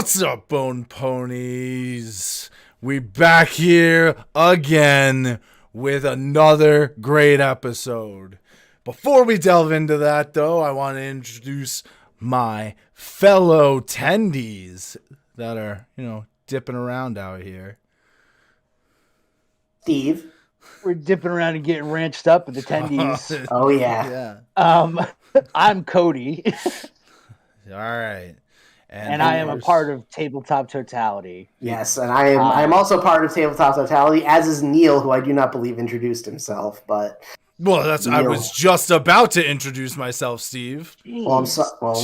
What's up, Bone Ponies? We back here again with another great episode. Before we delve into that, though, I want to introduce my fellow tendies that are, dipping around out here. Steve. We're dipping around and getting ranched up at the tendies. Oh, yeah. I'm Cody. All right. And I am a part of Tabletop Totality. Yes, and I am also part of Tabletop Totality, as is Neil, who I do not believe introduced himself, but... Well, I was just about to introduce myself, Steve. Jeez. Well,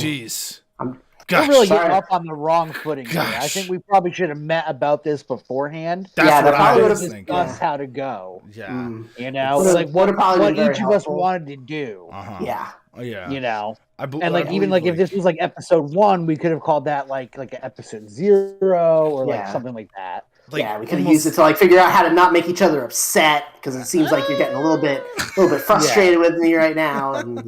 We're really getting up on the wrong footing here. Gosh. I think we probably should have met about this beforehand. That's what I was discuss thinking. how to go. Yeah. Like what each of us wanted to do. Uh-huh. Yeah. Oh, yeah. If this was like episode 1, we could have called that like episode 0 or like something like that. We could have used it to figure out how to not make each other upset, because it seems like you're getting a little bit frustrated with me right now, and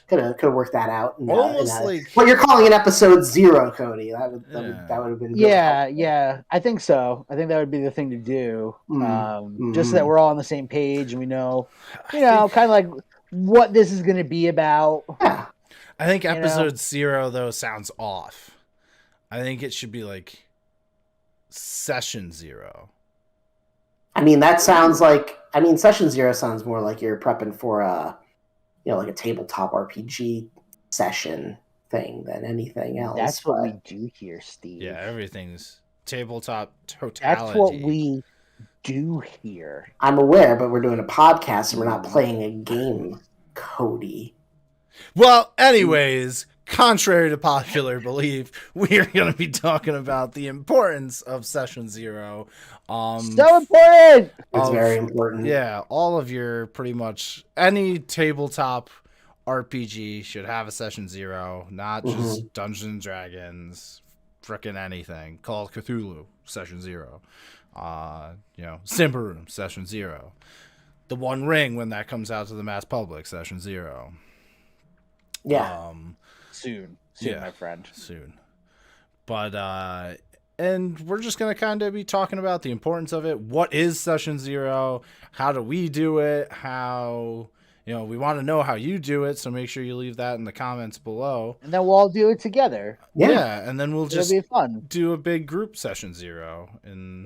could have worked that out. Almost like what you're calling an episode 0, Cody. That would have been good. Yeah. I think so. I think that would be the thing to do. Just so that we're all on the same page and we know, kind of like what this is going to be about. Yeah. I think episode 0 though sounds off. I think it should be like session 0. That sounds like. Session 0 sounds more like you're prepping for like a tabletop RPG session thing than anything else. That's what we do here, Steve. Yeah, everything's tabletop totality. That's what we do here. I'm aware, but we're doing a podcast and we're not playing a game, Cody. Well, anyways, contrary to popular belief, we are going to be talking about the importance of Session 0. So important! It's very important. Yeah, all of your pretty much any tabletop RPG should have a Session 0, not just Dungeons and Dragons, frickin' anything. Call of Cthulhu, Session 0. Simba Room, Session 0. The One Ring, when that comes out to the mass public, Session 0. Yeah. Soon, my friend. Soon. But, and we're just going to kind of be talking about the importance of it. What is Session 0? How do we do it? How, we want to know how you do it. So make sure you leave that in the comments below. And then we'll all do it together. Yeah. And then we'll just be fun. Do a big group Session 0. And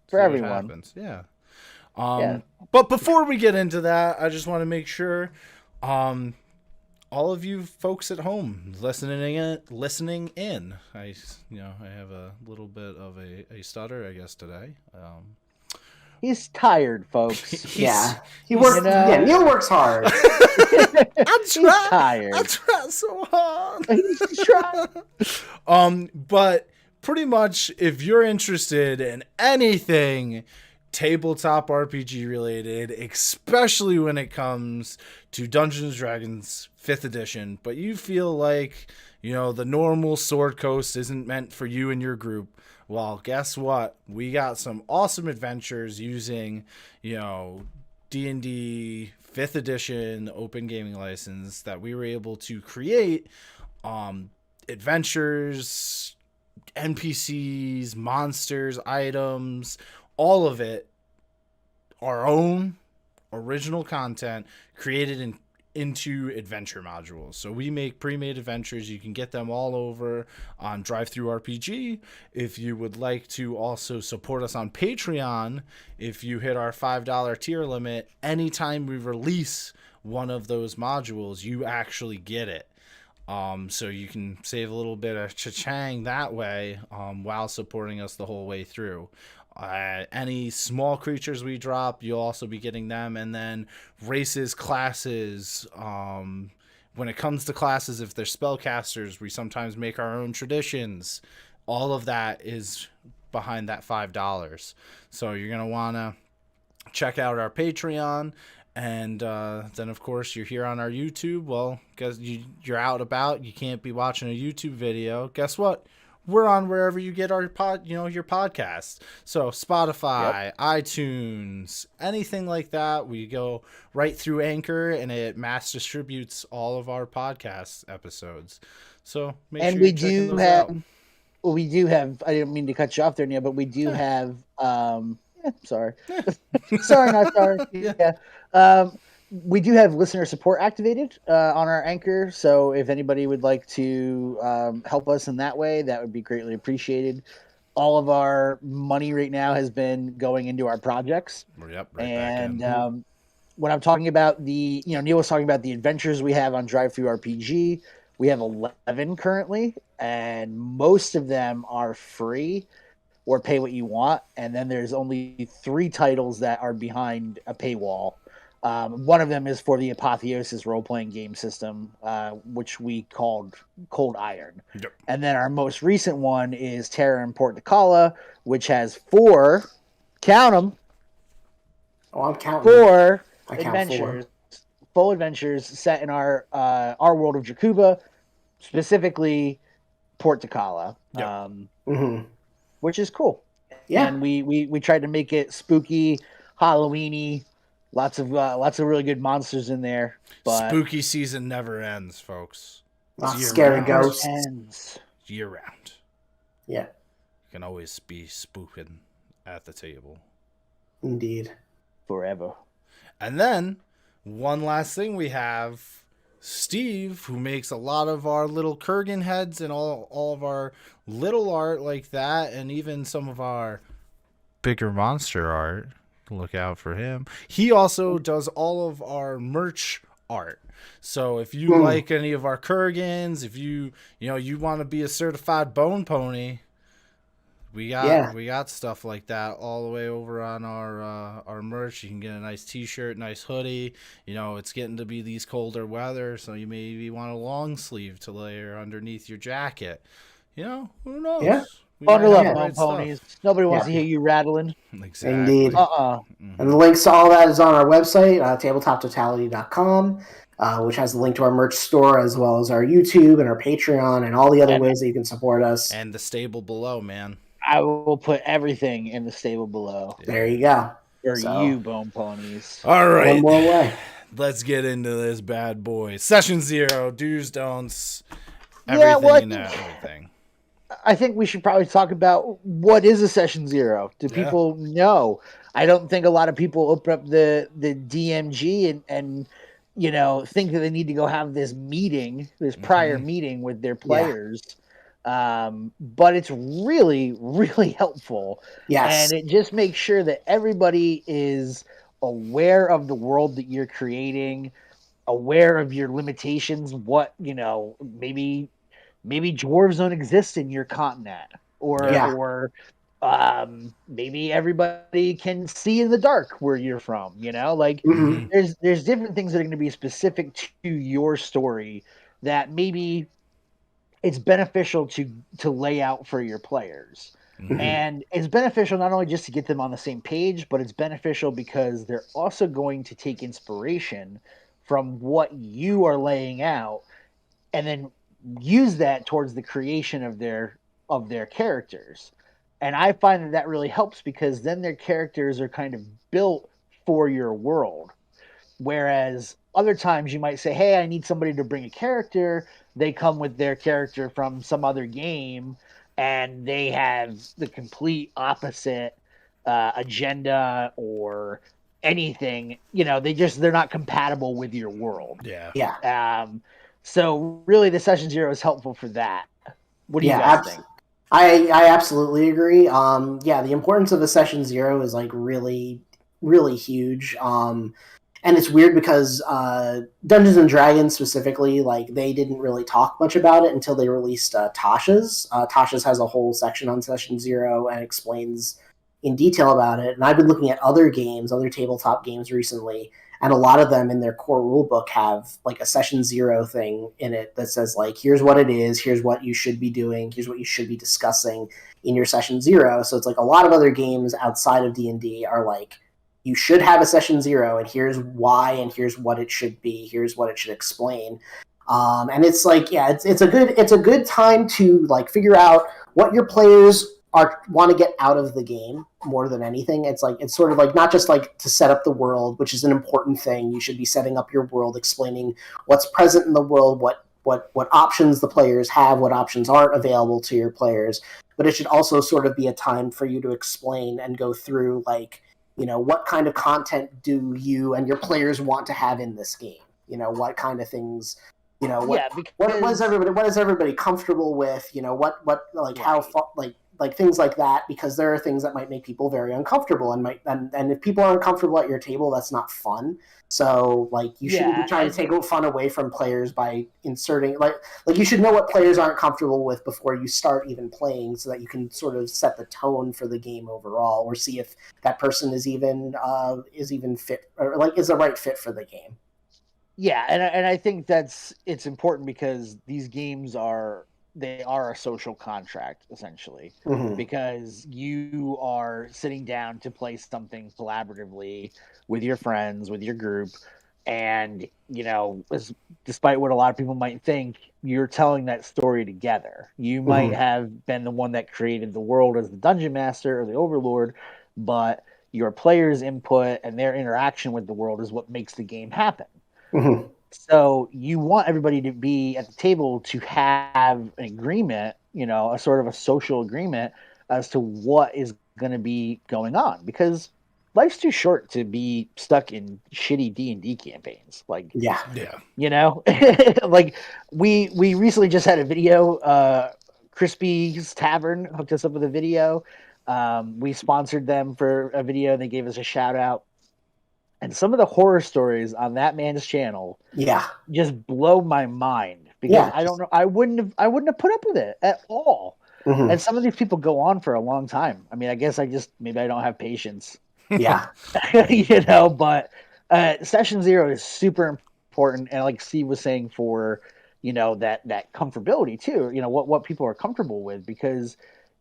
for everyone. Yeah. But before we get into that, I just want to make sure, all of you folks at home listening in. I have a little bit of a stutter, I guess, today. He's tired, folks. He works. Neil works hard. He's tired. I try so hard. He's trying. But pretty much, if you're interested in anything tabletop RPG related, especially when it comes to Dungeons & Dragons 5th edition, but you feel like, the normal Sword Coast isn't meant for you and your group, well, guess what? We got some awesome adventures using, D&D 5th edition open gaming license that we were able to create adventures, NPCs, monsters, items, all of it, our own original content created into adventure modules. So we make pre-made adventures. You can get them all over on DriveThruRPG. If you would like to also support us on Patreon, if you hit our $5 tier limit, anytime we release one of those modules, you actually get it. So you can save a little bit of cha-chang that way while supporting us the whole way through. Any small creatures we drop, you'll also be getting them. And then races, classes. When it comes to classes, if they're spellcasters, we sometimes make our own traditions. All of that is behind that $5. So you're going to want to check out our Patreon. And then, of course, you're here on our YouTube. Well, because you're out about, you can't be watching a YouTube video. Guess what? We're on wherever you get our your podcasts. So Spotify, iTunes, anything like that. We go right through Anchor, and it mass distributes all of our podcast episodes. So make sure you're checking those out. we do have. I didn't mean to cut you off there, Neil, but we do have. Sorry, sorry, not sorry. Yeah. We do have listener support activated on our Anchor, so if anybody would like to help us in that way, that would be greatly appreciated. All of our money right now has been going into our projects. Yep, right And back in. when I'm talking about Neil was talking about the adventures we have on Drive Through RPG. We have 11 currently, and most of them are free or pay what you want. And then there's only 3 titles that are behind a paywall. One of them is for the Apotheosis role-playing game system, which we called Cold Iron. Yep. And then our most recent one is Terra and Portacala, which has 4, count them, Oh, I'm counting. 4 I count adventures, 4. full adventures set in our world of Jakuba, specifically Portacala, which is cool. Yeah. And we tried to make it spooky, Halloweeny, lots of really good monsters in there. But spooky season never ends, folks. Lots of scary ghosts. Ends. Year round. Yeah. You can always be spooking at the table. Indeed. Forever. And then, one last thing we have, Steve, who makes a lot of our little Kurgan heads and all of our little art like that, and even some of our bigger monster art. Look out for him. He also does all of our merch art. So if you like any of our Kurgans, if you want to be a certified bone pony, we got stuff like that all the way over on our merch. You can get a nice t-shirt, nice hoodie. It's getting to be these colder weather, so you maybe want a long sleeve to layer underneath your jacket. Who knows? Yeah. Bundle up, bone ponies. Nobody wants to hear you rattling. Exactly. Indeed. And the links to all that is on our website, tabletoptotality.com, which has a link to our merch store, as well as our YouTube and our Patreon and all the other ways that you can support us. And the stable below, man. I will put everything in the stable below. There you go. For you, bone ponies. All right. One more way. Let's get into this bad boy. Session 0, do's, don'ts, everything everything. I think we should probably talk about what is a session 0. Do people know? I don't think a lot of people open up the DMG and think that they need to go have this meeting, this prior meeting with their players. But it's really, really helpful. Yes. And it just makes sure that everybody is aware of the world that you're creating, aware of your limitations, what, maybe dwarves don't exist in your continent, or maybe everybody can see in the dark where you're from. There's different things that are going to be specific to your story that maybe it's beneficial to lay out for your players. And it's beneficial not only just to get them on the same page, but it's beneficial because they're also going to take inspiration from what you are laying out and then use that towards the creation of their characters. And I find that really helps because then their characters are kind of built for your world. Whereas other times you might say, hey, I need somebody to bring a character. They come with their character from some other game and they have the complete opposite agenda or anything. They're not compatible with your world. Yeah. So really the session 0 is helpful for that. What do you guys think? I absolutely agree. The importance of a session 0 is like really, really huge. And it's weird because Dungeons and Dragons specifically, like they didn't really talk much about it until they released Tasha's. Tasha's has a whole section on session 0 and explains in detail about it. And I've been looking at other games, other tabletop games recently, and a lot of them in their core rulebook have like a session 0 thing in it that says like, here's what it is, here's what you should be doing, here's what you should be discussing in your session 0. So it's like a lot of other games outside of D&D are like, you should have a session 0, and here's why, and here's what it should be, here's what it should explain. And it's like, it's a good time to like figure out what your players want to get out of the game more than anything. It's sort of like not just like to set up the world, which is an important thing. You should be setting up your world, explaining what's present in the world, what what options the players have, what options aren't available to your players. But it should also sort of be a time for you to explain and go through, like, what kind of content do you and your players want to have in this game? What kind of things, Yeah, what is because everybody comfortable with? What like how right. far, like things like that, because there are things that might make people very uncomfortable, and if people aren't comfortable at your table, that's not fun. So, like, you shouldn't be Yeah, trying to take fun away from players by inserting, like you should know what players aren't comfortable with before you start even playing, so that you can sort of set the tone for the game overall, or see if that person is even fit, or like is the right fit for the game. yeah, and I think it's important because these games are a social contract essentially, Mm-hmm. because you are sitting down to play something collaboratively with your friends, with your group, and despite what a lot of people might think, you're telling that story together. You might Mm-hmm. have been the one that created the world as the dungeon master or the overlord, but your players' input and their interaction with the world is what makes the game happen. Mm-hmm. So you want everybody to be at the table to have an agreement, a sort of a social agreement as to what is going to be going on, because life's too short to be stuck in shitty D&D campaigns. Like, Yeah. Yeah. like we recently just had a video. Crispy's Tavern hooked us up with a video. We sponsored them for a video. They gave us a shout out, and some of the horror stories on that man's channel Yeah. just blow my mind, because Yeah. I don't know, I wouldn't have put up with it at all. Mm-hmm. And some of these people go on for a long time. I mean, I guess maybe I don't have patience, Yeah. but session zero is super important, and like Steve was saying, for that comfortability too, what people are comfortable with, because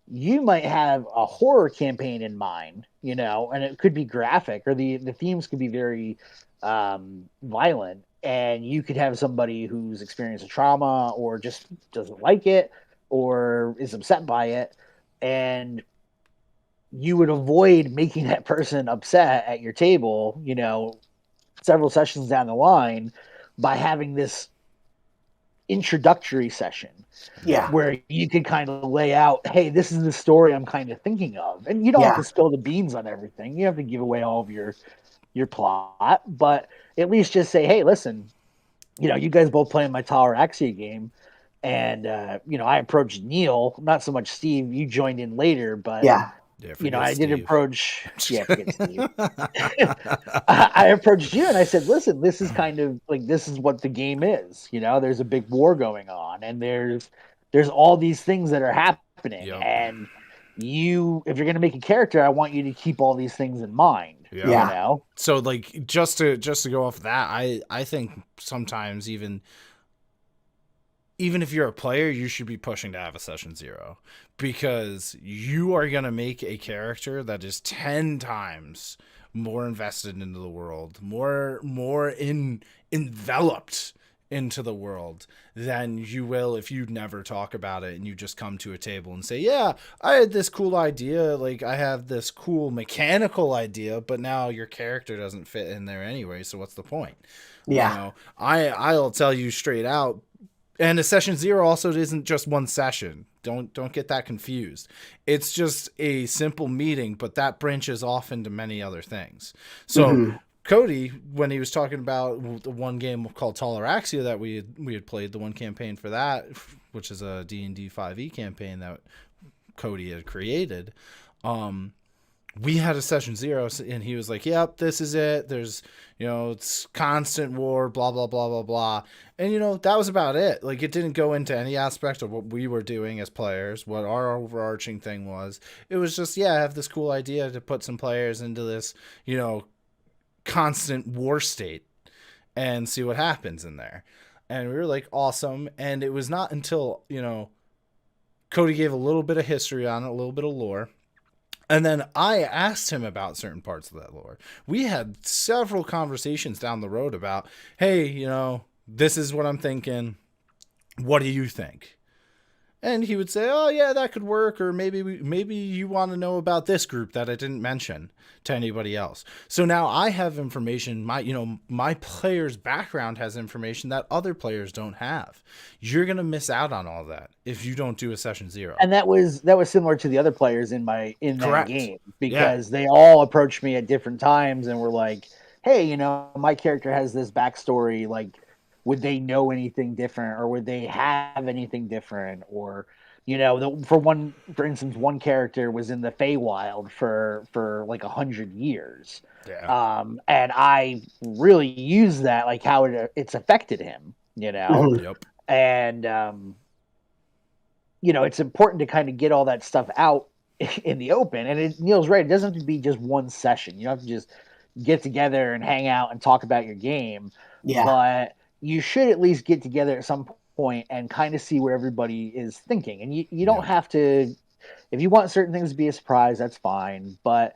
you might have a horror campaign in mind, and it could be graphic, or the themes could be very violent, and you could have somebody who's experienced a trauma or just doesn't like it or is upset by it, and you would avoid making that person upset at your table, several sessions down the line, by having this introductory session Yeah. where you could kind of lay out, hey, this is the story I'm kind of thinking of. And you don't have Yeah. to spill the beans on everything. You have to give away all of your plot, but at least just say, hey, listen, you guys both playing my Tower Axia game. And I approached Neil, not so much Steve. You joined in later, but Yeah. Yeah, forget I did Steve. approach. Yeah, forget Steve. I approached you and I said, listen, this is kind of like, this is what the game is. There's a big war going on, and there's all these things that are happening. Yep. And if you're going to make a character, I want you to keep all these things in mind. Yeah. Yeah. So, like, just to go off of that, I think sometimes even if you're a player, you should be pushing to have a session zero, because you are going to make a character that is 10 times more invested into the world, more enveloped into the world than you will if you never talk about it and you just come to a table and say, yeah, I had this cool idea, like I have this cool mechanical idea, but now your character doesn't fit in there anyway, so what's the point? Yeah. I'll tell you straight out. And a session zero also isn't just one session. Don't get that confused. It's just a simple meeting, but that branches off into many other things. So Mm-hmm. Cody, when he was talking about the one game called Toleraxia that we had played, the one campaign for that, which is a D&D 5e campaign that Cody had created, we had a session zero, and he was like, yep, this is it. There's, it's constant war, blah, blah, blah, blah, blah. And, that was about it. Like, it didn't go into any aspect of what we were doing as players, what our overarching thing was. It was just, I have this cool idea to put some players into this, constant war state and see what happens in there. And we were like, awesome. And it was not until, Cody gave a little bit of history on it, a little bit of lore. And then I asked him about certain parts of that lore. We had several conversations down the road about, hey, this is what I'm thinking. What do you think? And he would say, "Oh yeah, that could work," or maybe you want to know about this group that I didn't mention to anybody else. So now I have information. My player's background has information that other players don't have. You're gonna miss out on all that if you don't do a session 0. And that was similar to the other players in that Correct. game, Yeah. because they all approached me at different times and were like, "Hey, my character has this backstory. Like, would they know anything different, or would they have anything different?" Or, for instance, one character was in the Feywild for like 100 years, Yeah. and I really used that, like how it's affected him, Mhm. Yep. and it's important to kind of get all that stuff out in the open. And Neil's right. It doesn't have to be just one session. You don't have to just get together and hang out and talk about your game. Yeah. But you should at least get together at some point and kind of see where everybody is thinking. And you don't have to, if you want certain things to be a surprise, that's fine. But,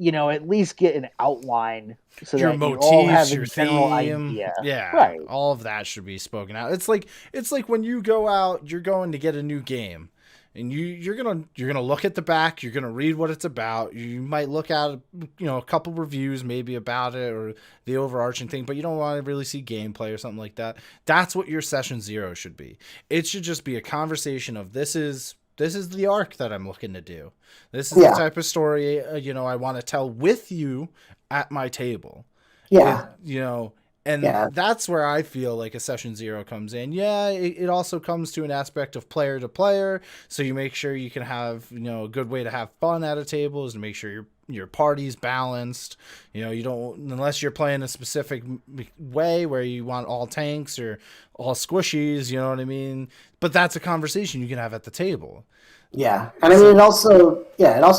at least get an outline so Your that you all have motifs, a your general theme, idea. yeah, Right. all of that should be spoken out. It's like when you go out, you're going to get a new game, and you're gonna look at the back, you're gonna read what it's about. You might look at a couple reviews maybe about it or the overarching thing, but you don't want to really see gameplay or something like that. That's what your session 0 should be. It should just be a conversation of this is the arc that I'm looking to do. This is the type of story I want to tell with you at my table. Yeah. That's where I feel like a session 0 comes in. Yeah, it also comes to an aspect of player to player, so you make sure you can have a good way to have fun at a table is to make sure your party's balanced. You don't, unless you're playing a specific way where you want all tanks or all squishies, you know what I mean? But that's a conversation you can have at the table. Yeah, and I mean, it also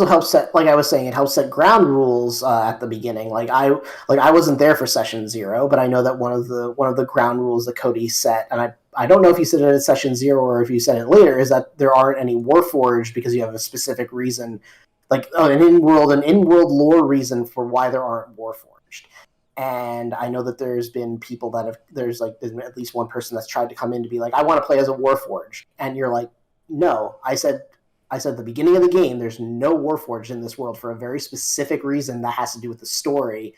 helps set, like I was saying, it helps set ground rules at the beginning. I wasn't there for session 0, but I know that one of the ground rules that Cody set, and I don't know if you said it at session 0 or if you said it later, is that there aren't any Warforged because you have a specific reason, like an in-world lore reason for why there aren't Warforged. And I know that there's been people there's at least one person that's tried to come in to be like, I want to play as a Warforged, and you're like, no, I said at the beginning of the game, there's no Warforged in this world for a very specific reason that has to do with the story.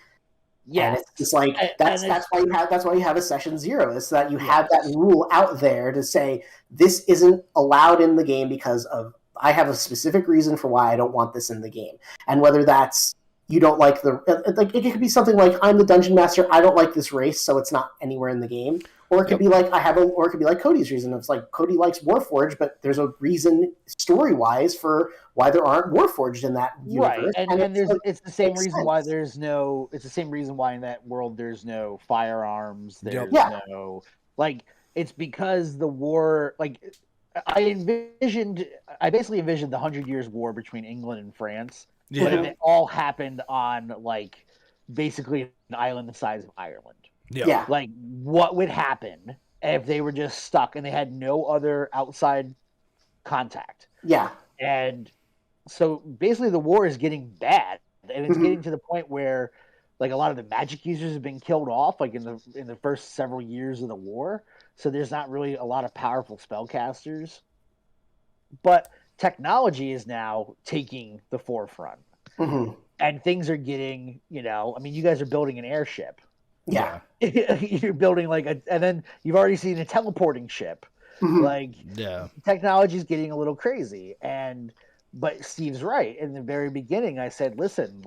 Yeah, and it's just like that's why you have a session 0. Is that you have that rule out there to say this isn't allowed in the game because of I have a specific reason for why I don't want this in the game, and whether that's you don't like it could be something like I'm the dungeon master, I don't like this race, so it's not anywhere in the game. Or it could be like or it could be like Cody's reason. It's like Cody likes Warforged, but there's a reason story-wise for why there aren't Warforged in that universe. Right, and it's the same reason why there's no. It's the same reason why in that world there's no firearms. There's no It's because the war. I basically envisioned the 100 Years' War between England and France. Yeah, but it all happened on basically an island the size of Ireland. Yeah. What would happen if they were just stuck and they had no other outside contact? Yeah. And so basically the war is getting bad, and it's getting to the point where a lot of the magic users have been killed off in the first several years of the war. So there's not really a lot of powerful spellcasters. But technology is now taking the forefront. Mm-hmm. And things are getting, you guys are building an airship. Yeah. You're building and then you've already seen a teleporting ship. Mm-hmm. Technology's getting a little crazy. But Steve's right. In the very beginning, I said, listen,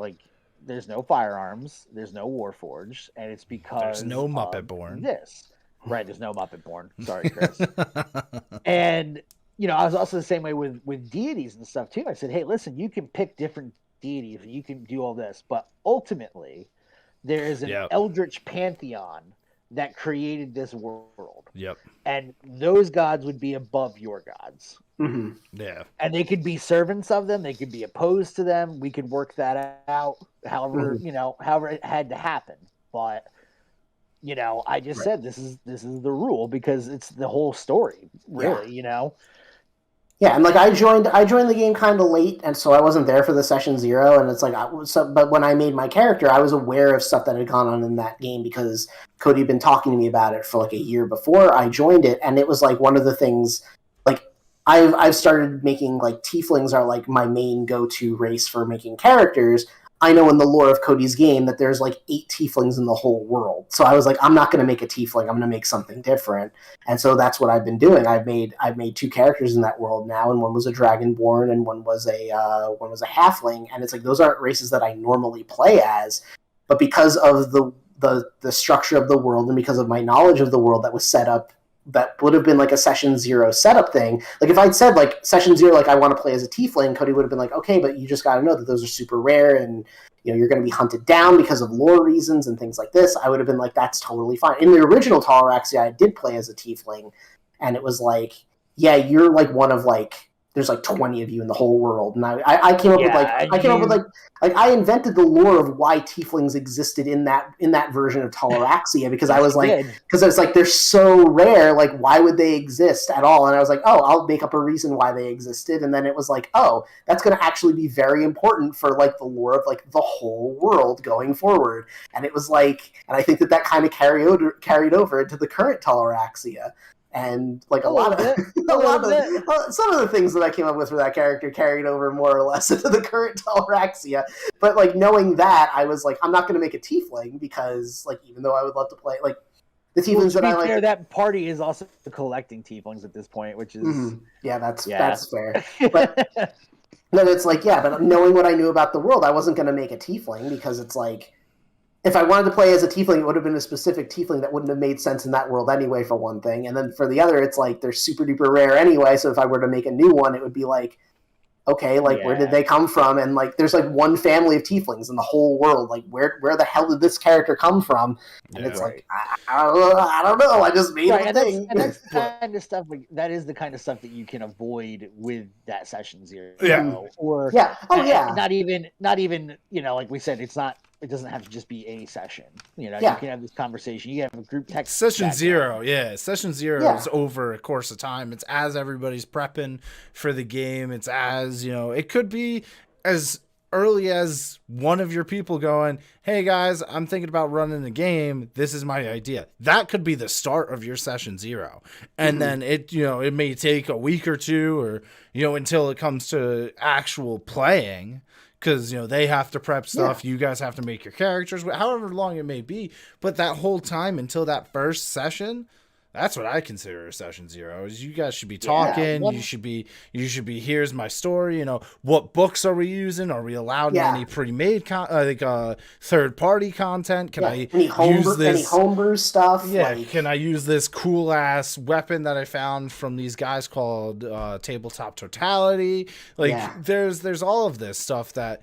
there's no firearms, there's no Warforged, and it's because there's no Muppet born. This. Right, there's no Muppet born. Sorry, Chris. And I was also the same way with deities and stuff too. I said, hey, listen, you can pick different deities and you can do all this, but ultimately there is an eldritch pantheon that created this world. Yep. And those gods would be above your gods. Mm-hmm. Yeah. And they could be servants of them. They could be opposed to them. We could work that out however it had to happen. But I just said this is the rule because it's the whole story, really, Yeah, and I joined the game kind of late, and so I wasn't there for the session 0. And it's but when I made my character, I was aware of stuff that had gone on in that game because Cody had been talking to me about it for a year before I joined it, and it was one of the things. I've started making like tieflings are like my main go-to race for making characters. I know in the lore of Cody's game that there's like 8 tieflings in the whole world. So I was like, I'm not going to make a tiefling. I'm going to make something different. And so that's what I've been doing. I've made 2 characters in that world now, and one was a dragonborn and one was a halfling. And it's like those aren't races that I normally play as, but because of the structure of the world and because of my knowledge of the world that was set up, that would have been like a session 0 setup thing. Like if I'd said like session 0, like I want to play as a tiefling, Cody would have been like, okay, but you just got to know that those are super rare, and you're going to be hunted down because of lore reasons and things like this. I would have been like, that's totally fine. In the original Tallaraxia, I did play as a tiefling, and it was like, yeah, you're like one of like, there's like 20 of you in the whole world, and I came up with like I invented the lore of why tieflings existed in that version of Tallaraxia, because I was like, because it's like they're so rare, like why would they exist at all? And I was like, oh, I'll make up a reason why they existed, and then it was like, oh, that's going to actually be very important for like the lore of like the whole world going forward. And it was like, and I think that kind of carried over into the current Tallaraxia. And like some of the things that I came up with for that character carried over more or less into the current Tallaraxia. But like knowing that, I was like, I'm not going to make a tiefling, because like even though I would love to play like the tieflings that I like. Fair, that party is also collecting tieflings at this point, which is that's fair. But then it's like, yeah, but knowing what I knew about the world, I wasn't going to make a tiefling, because it's like, if I wanted to play as a tiefling, it would have been a specific tiefling that wouldn't have made sense in that world anyway, for one thing. And then for the other, it's like they're super duper rare anyway. So if I were to make a new one, it would be like, okay, like where did they come from? And like there's like one family of tieflings in the whole world. Like where the hell did this character come from? And it's like, I don't know. I just made a thing. And that's the kind of stuff, like that is the kind of stuff that you can avoid with that session 0. Or not even like we said, it doesn't have to just be a session. You can have this conversation. You can have a group text session 0. Session 0 is over a course of time. It's as everybody's prepping for the game. It's as it could be as early as one of your people going, hey guys, I'm thinking about running a game. This is my idea. That could be the start of your session 0. And then it may take a week or 2 or, until it comes to actual playing. Because, they have to prep stuff. You guys have to make your characters, however long it may be. But that whole time until that first session, that's what I consider a session 0. Is you guys should be talking. You should be. Here's my story. What books are we using? Are we allowed any pre-made third-party content? Can I use this any homebrew stuff? Yeah. Can I use this cool ass weapon that I found from these guys called Tabletop Totality? There's all of this stuff that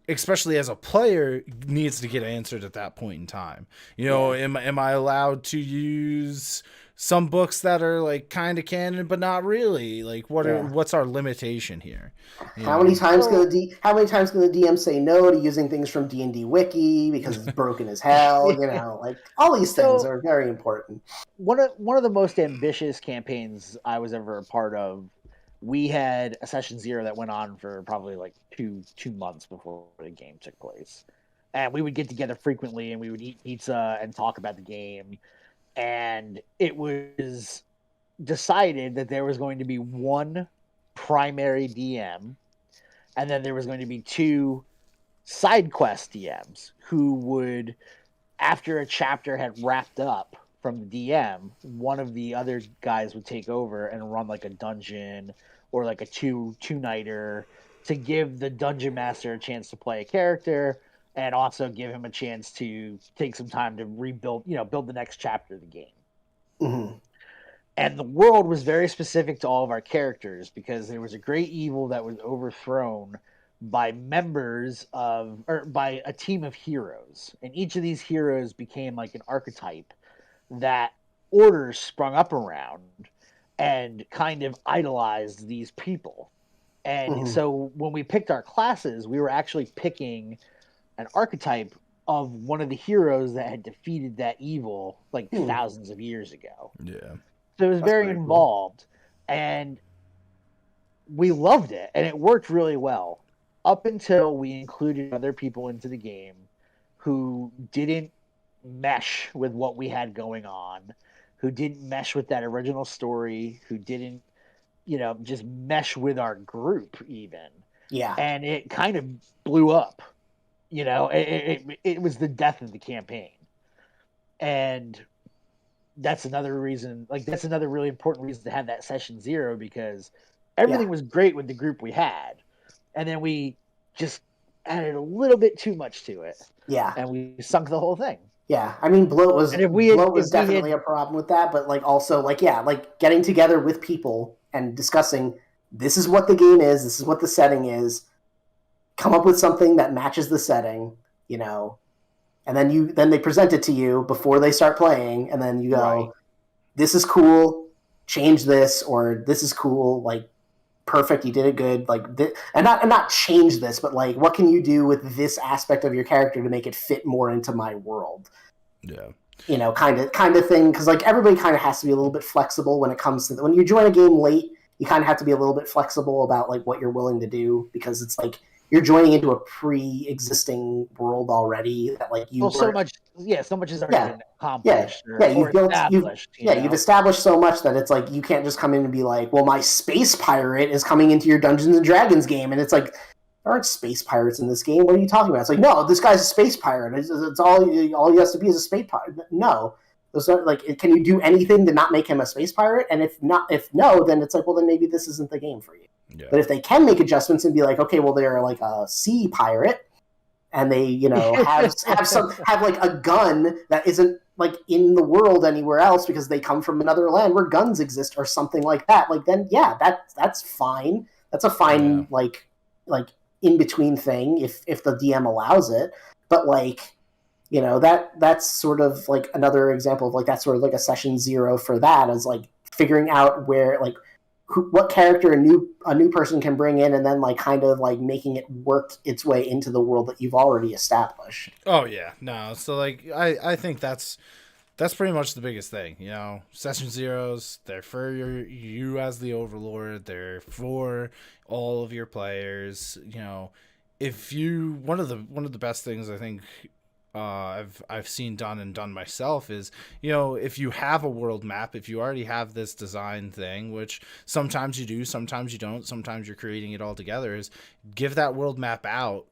especially as a player needs to get answered at that point in time. Am I allowed to use some books that are like kind of canon but not really? Like what's our limitation here? How many times can the DM say no to using things from D&D Wiki because it's broken as hell? Like all these things are very important. One of the most ambitious campaigns I was ever a part of, we had a session 0 that went on for probably like two months before the game took place. And we would get together frequently and we would eat pizza and talk about the game. And it was decided that there was going to be one primary DM, and then there was going to be 2 side quest DMs who would, after a chapter had wrapped up from the DM, one of the other guys would take over and run like a dungeon or like a two-nighter to give the dungeon master a chance to play a character and also give him a chance to take some time to rebuild, build the next chapter of the game. Mm-hmm. And the world was very specific to all of our characters because there was a great evil that was overthrown by by a team of heroes. And each of these heroes became like an archetype that orders sprung up around and kind of idolized these people. And so when we picked our classes, we were actually picking an archetype of one of the heroes that had defeated that evil like thousands of years ago. Yeah. So it was very involved, and we loved it, and it worked really well up until we included other people into the game who didn't mesh with what we had going on, who didn't mesh with that original story, who didn't just mesh with our group even. Yeah. And it kind of blew up. It was the death of the campaign. And that's another reason, like that's another really important reason to have that session 0, because everything was great with the group we had. And then we just added a little bit too much to it. Yeah. And we sunk the whole thing. Yeah, I mean, bloat was definitely a problem with that, but like also like like getting together with people and discussing this is what the game is, this is what the setting is, come up with something that matches the setting, and then they present it to you before they start playing, and then you go, right. This is cool, change this, or this is cool, like perfect, you did it good, like and not change this, but like what can you do with this aspect of your character to make it fit more into my world? Yeah, kind of thing, because like everybody kind of has to be a little bit flexible when it comes to when you join a game late. You kind of have to be a little bit flexible about like what you're willing to do, because it's like you're joining into a pre-existing world already that like you so much has already been accomplished. You've established so much that it's like you can't just come in and be like, well, my space pirate is coming into your Dungeons and Dragons game, and it's like there aren't space pirates in this game. What are you talking about? It's like, no, this guy's a space pirate. It's all he has to be is a space pirate. No. So, like, can you do anything to not make him a space pirate? And if no, then it's like, well, then maybe this isn't the game for you. Yeah. But if they can make adjustments and be like, okay, well, they're like a sea pirate, and they have like a gun that isn't like in the world anywhere else because they come from another land where guns exist or something like that. Like then, yeah, that's fine. That's a fine like in between thing if the DM allows it. But like, that's sort of like another example of like that's sort of like a session 0 for that, is like figuring out where like what character a new person can bring in, and then like kind of like making it work its way into the world that you've already established. Oh yeah, no. So like I think that's pretty much the biggest thing. Session 0s, they're for you as the overlord. They're for all of your players. If you one of the best things I think I've seen done myself is, if you have a world map, if you already have this design thing, which sometimes you do, sometimes you don't, sometimes you're creating it all together, is give that world map out,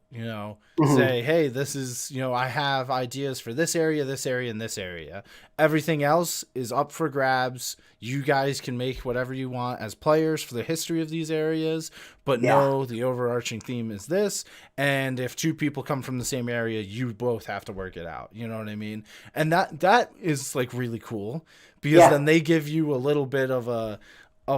say, hey, this is, I have ideas for this area, and this area. Everything else is up for grabs. You guys can make whatever you want as players for the history of these areas, but no, the overarching theme is this. And if two people come from the same area, you both have to work it out. You know what I mean? And that is like really cool, because then they give you a little bit of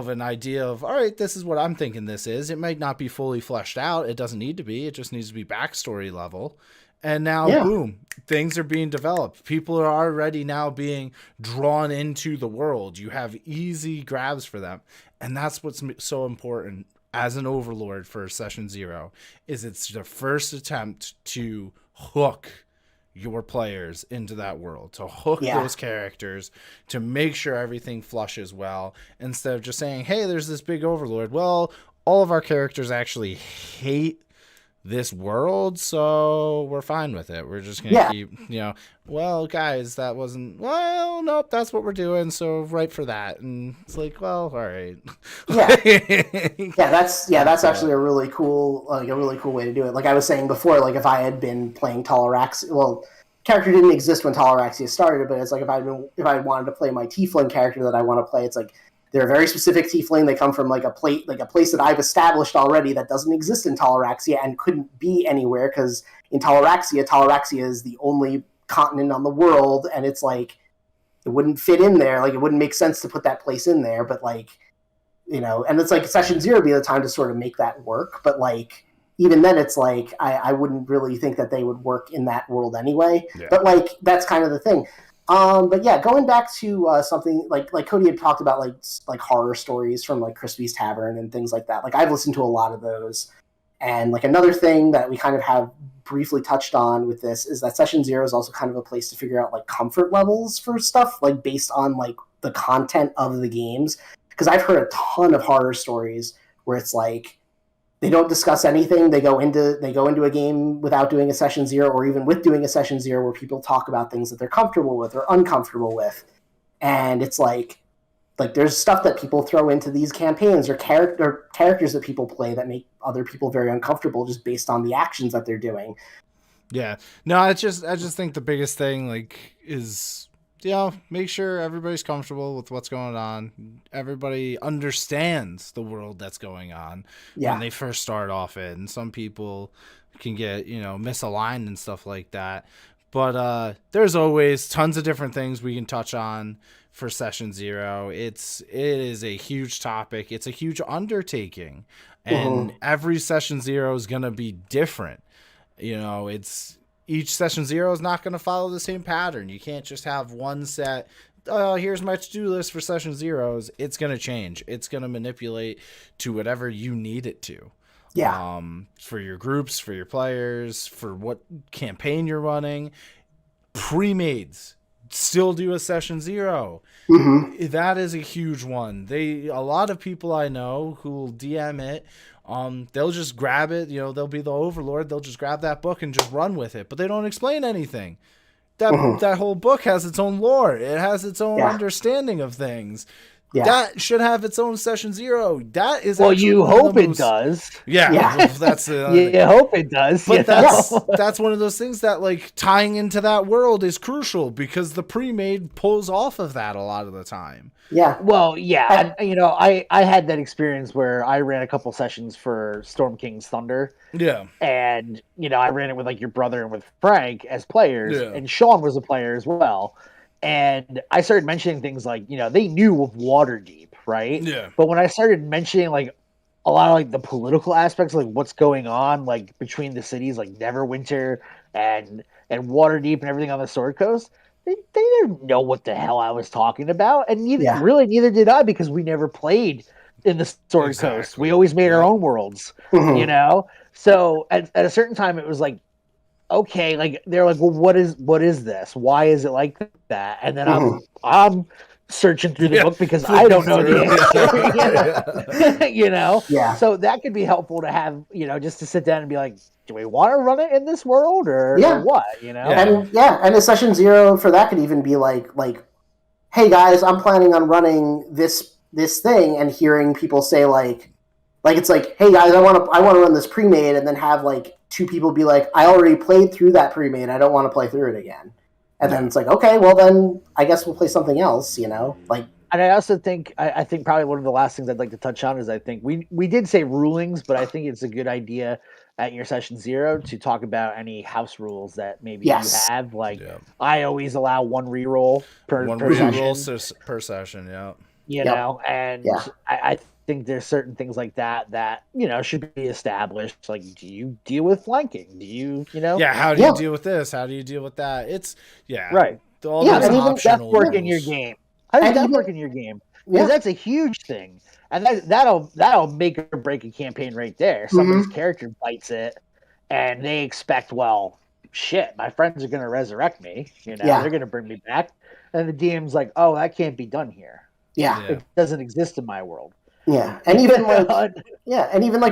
an idea of, all right, this is what I'm thinking this is. It might not be fully fleshed out. It doesn't need to be. It just needs to be backstory level. And now, boom, things are being developed. People are already now being drawn into the world. You have easy grabs for them. And that's what's so important as an overlord for session 0, is it's the first attempt to hook your players into that world, to hook those characters, to make sure everything flushes well, instead of just saying, hey, there's this big overlord. Well, all of our characters actually hate this world, so we're fine with it. We're just gonna keep, well, guys, that wasn't, well, nope, that's what we're doing, so right for that. And it's like, well, all right. That's actually a really cool way to do it. Like I was saying before, like if I had been playing Toleraxia, well, character didn't exist when Toleraxia started, but it's like if I wanted to play my Tiefling character that I want to play, it's like they're a very specific Tiefling. They come from like a place that I've established already that doesn't exist in Toleraxia and couldn't be anywhere, because in Toleraxia is the only continent on the world, and it's like it wouldn't fit in there. Like it wouldn't make sense to put that place in there. But like, and it's like session 0 would be the time to sort of make that work. But like even then, it's like I wouldn't really think that they would work in that world anyway. Yeah. But like that's kind of the thing. But yeah, going back to something like Cody had talked about, like horror stories from like Crispy's Tavern and things like that. Like I've listened to a lot of those, and like another thing that we kind of have briefly touched on with this is that session 0 is also kind of a place to figure out like comfort levels for stuff, like based on like the content of the games. Because I've heard a ton of horror stories where it's like they don't discuss anything. They go into a game without doing a session 0, or even with doing a session 0, where people talk about things that they're comfortable with or uncomfortable with. And it's like, like there's stuff that people throw into these campaigns or characters that people play that make other people very uncomfortable just based on the actions that they're doing. Yeah. No, I just think the biggest thing is make sure everybody's comfortable with what's going on. Everybody understands the world that's going on when they first start off it. And some people can get, misaligned and stuff like that. But there's always tons of different things we can touch on for session 0. It is a huge topic. It's a huge undertaking. And every session 0 is going to be different. It's each session 0 is not going to follow the same pattern. You can't just have one set. Oh, here's my to-do list for session 0s. It's going to change. It's going to manipulate to whatever you need it to. Yeah. For your groups, for your players, for what campaign you're running. Pre-mades still do a session 0. That is a huge one. A lot of people I know who will DM it. They'll just grab it, they'll be the overlord, they'll just grab that book and just run with it, but they don't explain anything. That whole book has its own lore. It has its own understanding of things. Yeah. That should have its own session 0. That is you hope it does. Yeah. That's you hope it does. But that's one of those things that tying into that world is crucial because the pre-made pulls off of that a lot of the time. Yeah. Well, yeah. And, I had that experience where I ran a couple sessions for Storm King's Thunder. Yeah. And, I ran it with your brother and with Frank as players. Yeah. And Sean was a player as well. And I started mentioning things like, they knew of Waterdeep, right? Yeah. But when I started mentioning a lot of the political aspects, what's going on, between the cities, Neverwinter and Waterdeep and everything on the Sword Coast, they didn't know what the hell I was talking about. And neither did I, because we never played in the Sword Coast. We always made our own worlds, So at a certain time, it was okay, they're well, what is this? Why is it like that? And then I'm searching through the book because I don't know the answer. Yeah. So that could be helpful to have, just to sit down and be like, do we want to run it in this world or what? And a session 0 for that could even be like, hey guys, I'm planning on running this thing, and hearing people say it's hey guys, I want to run this pre-made, and then have 2 people be like, I already played through that pre-made, I don't want to play through it again. And then it's okay, well then I guess we'll play something else, And I also think, I think probably one of the last things I'd like to touch on is I think we did say rulings, but I think it's a good idea at your session 0 to talk about any house rules that maybe you have. I always allow one reroll per session. Per session, and I think there's certain things like that should be established. Do you deal with flanking? Do you how do you deal with this? How do you deal with that? It's right. All those and even optional work in your game. How does that work in your game? Because that's a huge thing, and that'll make or break a campaign right there. Somebody's character bites it, and they expect, well, shit, my friends are going to resurrect me. They're going to bring me back, and the DM's like, oh, that can't be done here. It doesn't exist in my world. Yeah, and even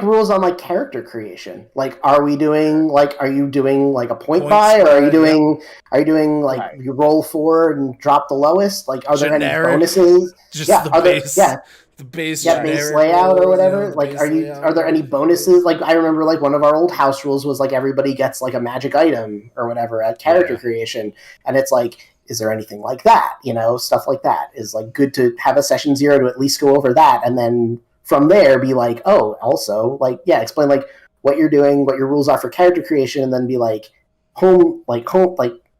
rules on character creation. Are you doing a point buy, or are you doing you roll 4 and drop the lowest? Are there any bonuses? Just the base. The base layout or whatever. Are there any bonuses? I remember one of our old house rules was everybody gets a magic item or whatever at character creation, and it's is there anything like that? Stuff like that is good to have a session 0 to at least go over that, and then from there be also explain what you're doing, what your rules are for character creation, and then be home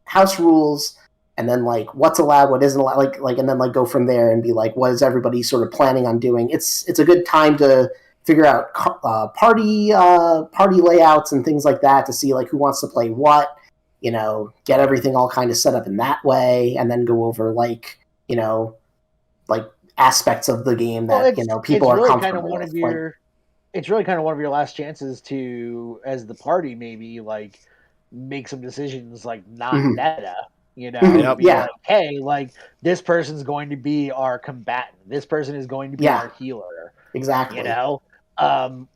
house rules, and then what's allowed, what isn't allowed, and then go from there and be what is everybody sort of planning on doing. It's a good time to figure out party layouts and things like that to see who wants to play what. Get everything all kind of set up in that way, and then go over aspects of the game that people are comfortable with. It's really kind of one of your last chances to, as the party, maybe make some decisions not meta. Hey, this person's going to be our combatant. This person is going to be our healer. Exactly.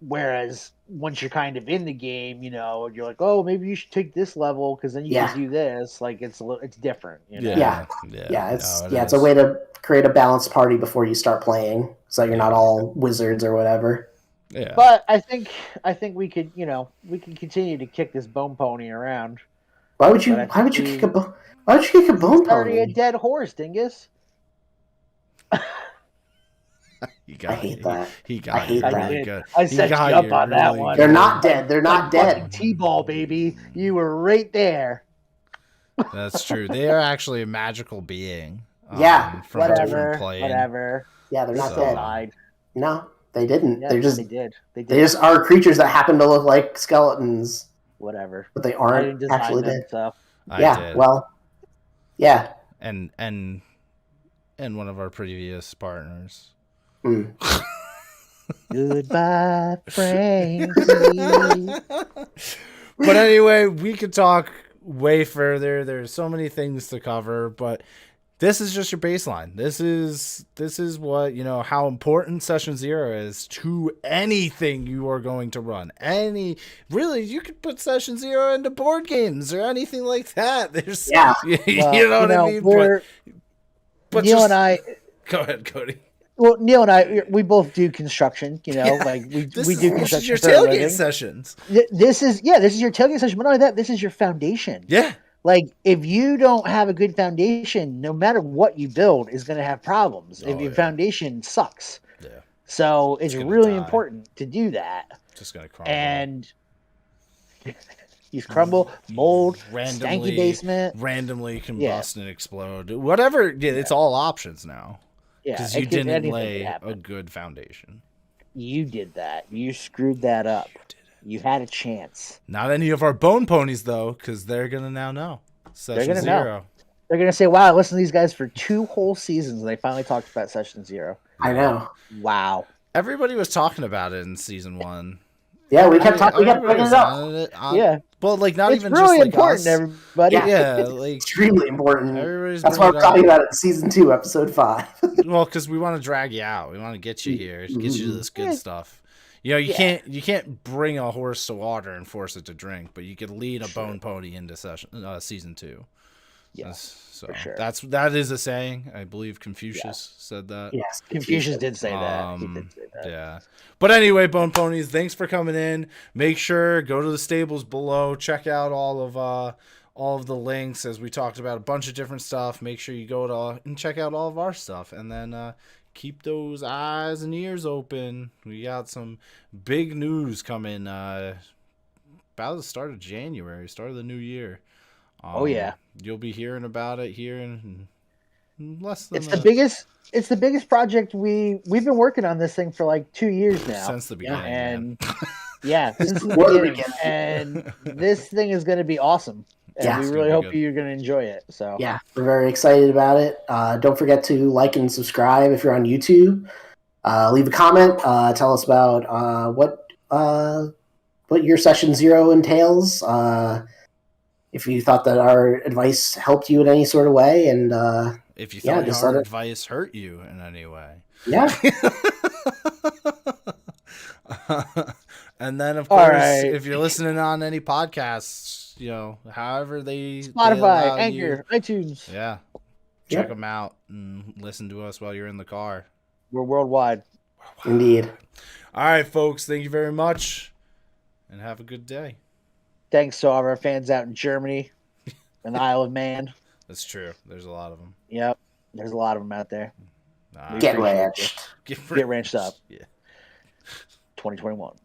Whereas once you're kind of in the game, you're like, oh, maybe you should take this level because then you Yeah. can do this. Like it's different. Yeah. Yeah. It's a way to create a balanced party before you start playing, so you're not all wizards or whatever. Yeah. But I think we could continue to kick this bone pony around. Why would you kick a bone It's already pony? a dead horse, dingus. I hate that. He got hate you that. really good. I set you up on that one. They're not dead. They're not Like dead. fucking T-ball, baby. You were right there. That's true. They are actually a magical being. Yeah. From a different Whatever. plane. Whatever. Yeah, they're not So- dead. Died. No, they didn't. Yeah, They're just they did. They did. they just are creatures that happen to look like skeletons, Whatever. but they I aren't didn't design actually them, dead. so I Yeah. did. Well. Yeah. and one of our previous partners. Mm. goodbye, Frankie. But anyway, we could talk way further. There's so many things to cover, but this is just your baseline. This is what, how important Session Zero is to anything you are going to run. Really, you could put Session Zero into board games or anything like that. There's, Yeah. you know what I mean? But Neil just, and I. go ahead, Cody. Well, Neil and I, we both do construction. Like we do This construction. is your for a tailgate living. sessions. This is your tailgate session. But not only that, this is your foundation. Yeah. Like if you don't have a good foundation, no matter what you build is going to have problems. If your foundation sucks. Yeah. So it's gonna really die. important to do that. Just gonna crumble. And you crumble, mold, randomly stanky basement. randomly combust and explode. Whatever. Yeah, it's all options now. Yeah, Because it you could- didn't anything lay could happen. a good foundation. You did that. You screwed that up. You had a chance. Not any of our bone ponies though, because they're gonna now know. Session gonna know. Zero. They're gonna say, "Wow, I listened to these guys for 2 whole seasons, and they finally talked about Session Zero." I know. Wow. Everybody was talking about it in season 1. Yeah, we kept bringing Everybody it was up. on it. Yeah. Well, like not It's even really just like important, us. everybody. Yeah, like Extremely important. everybody's That's why I'm bringing it up. talking about it in season 2, episode 5. Well, because we want to drag you out. We want to get you here, get you to this good Yeah. stuff. You can't bring a horse to water and force it to drink, but you could lead a bone pony into season 2. Yes, So for sure. that is a saying. I believe Confucius said that. Yes. Confucius did say that. He did say that. Yeah. But anyway, Bone Ponies, thanks for coming in. Make sure go to the stables below. Check out all of the links, as we talked about a bunch of different stuff. Make sure you go to and check out all of our stuff, and then keep those eyes and ears open. We got some big news coming about the start of January, start of the new year. Oh yeah, you'll be hearing about it here in less than it's the biggest project we've been working on this thing for like 2 years now. since the beginning. And man. yeah, since the Before the beginning. And this thing is going to be awesome. And Yeah. we It's really gonna be hope good. you're going to enjoy it. So Yeah, we're very excited about it. Don't forget to like and subscribe if you're on YouTube. Leave a comment. Tell us about what your Session Zero entails. If you thought that our advice helped you in any sort of way, and If you Yeah, thought just our let it- advice hurt you in any way. yeah, And then, of All course, right. if you're listening on any podcasts, however they Spotify, allow Anchor, iTunes. you, check Yep. them out and listen to us while you're in the car. We're worldwide. indeed. All right, folks, thank you very much, and have a good day. Thanks to all of our fans out in Germany and the Isle of Man. That's true. There's a lot of them. Yep. There's a lot of them out there. Get appreciate ranched. Get Get ranched up. Yeah. 2021.